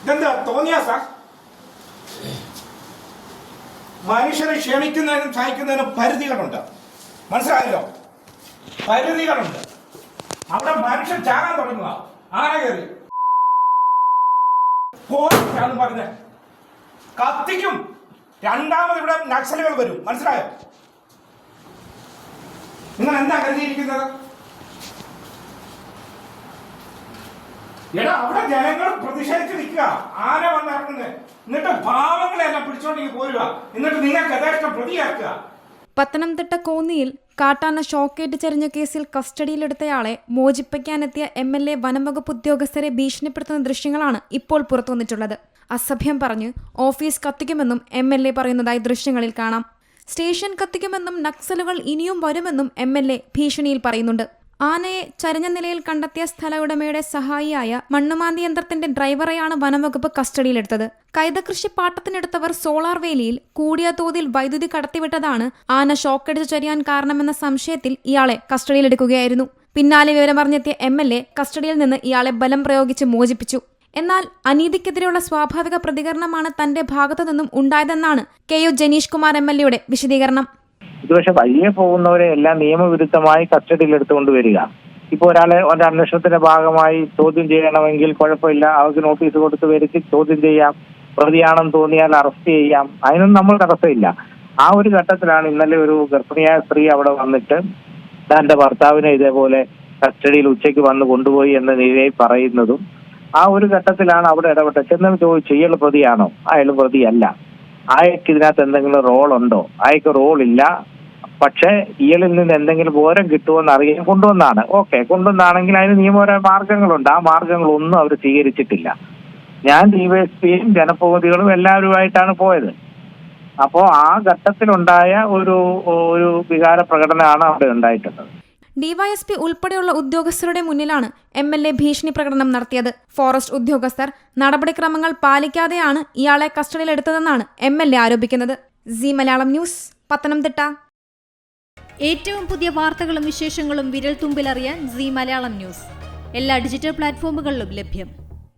ഇതെന്താ തോന്നിയാസ? മനുഷ്യരെ ക്ഷമിക്കുന്നതിനും സഹിക്കുന്നതിനും പരിധികളുണ്ട്, മനസ്സിലായല്ലോ? പരിധികളുണ്ട്. അവിടെ മനുഷ്യൻ ചാകാൻ തുടങ്ങുക, ആന കയറി പറഞ്ഞ കത്തിക്കും. രണ്ടാമത് ഇവിടെ നക്സലുകൾ വരും, മനസ്സിലായോ? നിങ്ങൾ എന്താ കരുതിയിരിക്കുന്നത്? എടാ, അവിടെ ജനങ്ങൾ പ്രതിഷേധിച്ച് നിൽക്കുക, ആന വന്നിറങ്ങുന്നത്. എന്നിട്ട് പാവങ്ങളെ എല്ലാം പിടിച്ചോണ്ടെങ്കിൽ പോരുക, എന്നിട്ട് നിങ്ങൾക്ക് യഥേഷ്ടം പ്രതിയാക്കുക. പത്തനംതിട്ട കോന്നിയിൽ കാട്ടാന ഷോക്കേറ്റ് ചെറിഞ്ഞ കേസിൽ കസ്റ്റഡിയിലെടുത്തയാളെ മോചിപ്പിക്കാനെത്തിയ MLA വനംവകുപ്പ് ഉദ്യോഗസ്ഥരെ ഭീഷണിപ്പെടുത്തുന്ന ദൃശ്യങ്ങളാണ് ഇപ്പോൾ പുറത്തുവന്നിട്ടുള്ളത്. അസഭ്യം പറഞ്ഞ് ഓഫീസ് കത്തിക്കുമെന്നും MLA പറയുന്നതായി ദൃശ്യങ്ങളിൽ കാണാം. സ്റ്റേഷൻ കത്തിക്കുമെന്നും നക്സലുകൾ ഇനിയും വരുമെന്നും MLA ഭീഷണിയിൽ പറയുന്നുണ്ട്. ആനയെ ചരിഞ്ഞ നിലയിൽ കണ്ടെത്തിയ സ്ഥല ഉടമയുടെ സഹായിയായ മണ്ണുമാന്തി യന്ത്രത്തിന്റെ ഡ്രൈവറെയാണ് വനംവകുപ്പ് കസ്റ്റഡിയിലെടുത്തത്. കൈതകൃഷി പാട്ടത്തിനെടുത്തവർ സോളാർ വേലിയിൽ കൂടിയ തോതിൽ വൈദ്യുതി കടത്തിവിട്ടതാണ് ആന ഷോക്കടിച്ചു ചരിയാൻ കാരണമെന്ന സംശയത്തിൽ ഇയാളെ കസ്റ്റഡിയിലെടുക്കുകയായിരുന്നു. പിന്നാലെ വിവരമറിഞ്ഞെത്തിയ MLA കസ്റ്റഡിയിൽ നിന്ന് ഇയാളെ ബലം പ്രയോഗിച്ച് മോചിപ്പിച്ചു. എന്നാൽ അനീതിക്കെതിരെയുള്ള സ്വാഭാവിക പ്രതികരണമാണ് തന്റെ ഭാഗത്തു നിന്നും ഉണ്ടായതെന്നാണ് KU ജനീഷ് കുമാർ MLAയുടെ വിശദീകരണം. ഇത് പക്ഷെ വഴിയെ പോകുന്നവരെ എല്ലാം നിയമവിരുദ്ധമായി കസ്റ്റഡിയിൽ എടുത്തുകൊണ്ട് വരിക. ഇപ്പോൾ ഒരാളെ ഒരു അന്വേഷണത്തിന്റെ ഭാഗമായി ചോദ്യം ചെയ്യണമെങ്കിൽ കുഴപ്പമില്ല, അവർക്ക് നോട്ടീസ് കൊടുത്ത് വരുത്തി ചോദ്യം ചെയ്യാം, പ്രതിയാണെന്ന് തോന്നിയാൽ അറസ്റ്റ് ചെയ്യാം, അതിനൊന്നും നമ്മൾ തടസ്സമില്ല. ആ ഒരു ഘട്ടത്തിലാണ് ഇന്നലെ ഒരു ഗർഭിണിയായ സ്ത്രീ അവിടെ വന്നിട്ട് തന്റെ ഭർത്താവിനെ ഇതേപോലെ കസ്റ്റഡിയിൽ ഉച്ചയ്ക്ക് വന്ന് കൊണ്ടുപോയി എന്ന നിലയിൽ പറയുന്നതും ആ ഒരു ഘട്ടത്തിലാണ് അവിടെ ഇടപെട്ടത്. ചെന്ന് ചോദിച്ചു, ഇയാൾ പ്രതിയാണോ? അയാൾ പ്രതിയല്ല. അയാൾക്ക് ഇതിനകത്ത് എന്തെങ്കിലും റോളുണ്ടോ? അയാൾക്ക് റോളില്ല, പക്ഷെ ഇയാളിൽ നിന്ന് എന്തെങ്കിലും വിവരം കിട്ടുമെന്ന് അറിയാൻ കൊണ്ടുവന്നാണ്. ഓക്കെ, കൊണ്ടുവന്നാണെങ്കിൽ അതിന് നിയമപരമായ മാർഗങ്ങളുണ്ട്. ആ മാർഗങ്ങളൊന്നും അവർ സ്വീകരിച്ചിട്ടില്ല. ഞാൻ DYSPയും ജനപ്രതിനിധികളും എല്ലാവരുമായിട്ടാണ് പോയത്. അപ്പോൾ ആ ഘട്ടത്തിലുണ്ടായ ഒരു വികാര പ്രകടനമാണ് അവിടെ ഉണ്ടായിട്ടുള്ളത്. DYSP ഉൾപ്പെടെയുള്ള ഉദ്യോഗസ്ഥരുടെ മുന്നിലാണ് MLA ഭീഷണി പ്രകടനം നടത്തിയത്. ഫോറസ്റ്റ് ഉദ്യോഗസ്ഥർ നടപടിക്രമങ്ങൾ പാലിക്കാതെയാണ് ഇയാളെ കസ്റ്റഡിയിലെടുത്തതെന്നാണ് MLA ആരോപിക്കുന്നത്. C Malayalam news, Pathanamthitta. ഏറ്റവും പുതിയ വാർത്തകളും വിശേഷങ്ങളും വിരൽ തുമ്പിലറിയാൻ സി മലയാളം ന്യൂസ് എല്ലാ ഡിജിറ്റൽ പ്ലാറ്റ്ഫോമുകളിലും ലഭ്യം.